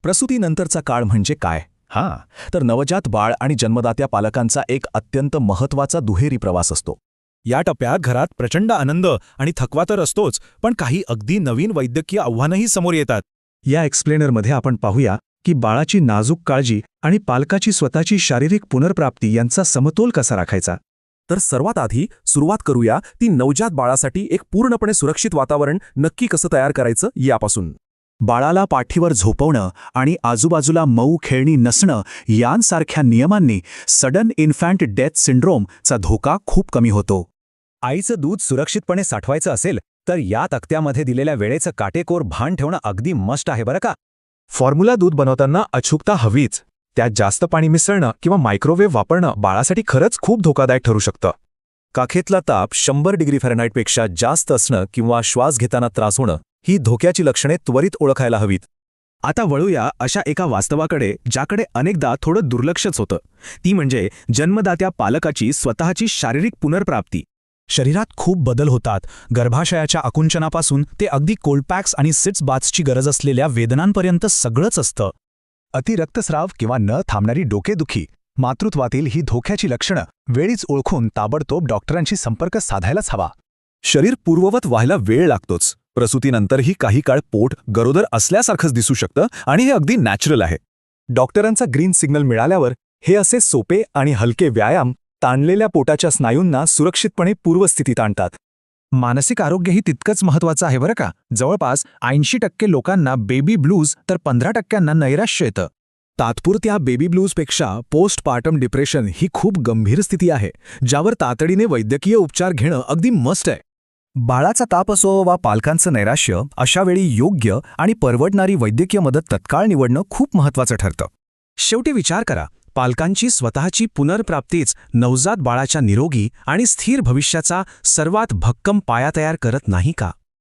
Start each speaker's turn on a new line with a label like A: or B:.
A: प्रसूतीनंतरचा काळ म्हणजे काय? तर नवजात बाळ आणि जन्मदात्या पालकांचा एक अत्यंत महत्त्वाचा दुहेरी प्रवास असतो.
B: या टप्प्यात घरात प्रचंड आनंद आणि थकवा तर असतोच, पण काही अगदी नवीन वैद्यकीय आव्हानंही समोर येतात.
C: या एक्सप्लेनरमध्ये आपण पाहूया की बाळाची नाजूक काळजी आणि पालकाची स्वतःची शारीरिक पुनर्प्राप्ती यांचा समतोल कसा राखायचा.
A: तर सर्वात आधी सुरुवात करूया ती नवजात बाळासाठी एक पूर्णपणे सुरक्षित वातावरण नक्की कसं तयार करायचं यापासून. बाळाला पाठीवर झोपवणं आणि आजूबाजूला मऊ खेळणी नसणं यांसारख्या नियमांनी सडन इन्फॅन्ट डेथ सिंड्रोमचा धोका खूप कमी होतो.
C: आईचं दूध सुरक्षितपणे साठवायचं असेल तर या तक्त्यामध्ये दिलेल्या वेळेचं काटेकोर भान ठेवणं अगदी मस्ट आहे बरं का.
B: फॉर्म्युला दूध बनवताना अचूकता हवीच. त्यात जास्त पाणी मिसळणं किंवा मायक्रोवेव्ह वापरणं बाळासाठी खरंच खूप धोकादायक ठरू शकतं.
A: काखेतला ताप 100 डिग्री फॅरनहाईटपेक्षा जास्त असणं किंवा श्वास घेताना त्रास होणं ही धोक्याची लक्षणे त्वरित ओळखायला हवीत.
B: आता वळूया अशा एका वास्तवाकडे ज्याकडे अनेकदा थोडं दुर्लक्षच होतं. ती म्हणजे जन्मदात्या पालकाची स्वतःची शारीरिक पुनर्प्राप्ती. शरीरात खूप बदल होतात. गर्भाशयाच्या आकुंचनापासून ते अगदी कोल्डपॅक्स आणि सिट्स बाथ्सची गरज असलेल्या वेदनांपर्यंत सगळंच असतं.
C: अतिरक्तस्राव किंवा न थांबणारी डोकेदुखी, मातृत्वातील ही धोक्याची लक्षणं वेळीच ओळखून ताबडतोब डॉक्टरांशी संपर्क साधायलाच हवा.
A: शरीर पूर्ववत व्हायला वेळ लागतोच. प्रसूतीनंतरही काही काळ पोट गरोदर असल्यासारखंच दिसू शकतं आणि हे अगदी नॅचरल आहे.
C: डॉक्टरांचा ग्रीन सिग्नल मिळाल्यावर हे असे सोपे आणि हलके व्यायाम ताणलेल्या पोटाच्या स्नायूंना सुरक्षितपणे पूर्वस्थितीत आणतात.
B: मानसिक आरोग्यही तितकंच महत्त्वाचं आहे बरं का. जवळपास 80% लोकांना बेबी ब्लूज तर 15%ांना नैराश्य येतं.
A: तात्पुरत्या बेबी ब्लूजपेक्षा पोस्टपार्टम डिप्रेशन ही खूप गंभीर स्थिती आहे, ज्यावर तातडीने वैद्यकीय उपचार घेणं अगदी मस्ट आहे.
C: बाळाचा ताप असो वा पालकांचं नैराश्य, अशावेळी योग्य आणि परवडणारी वैद्यकीय मदत तत्काळ निवडणं खूप महत्त्वाचं ठरतं.
B: शेवटी विचार करा, पालकांची स्वतःची पुनर्प्राप्तीच नवजात बाळाच्या निरोगी आणि स्थिर भविष्याचा सर्वात भक्कम पाया तयार करत नाही का?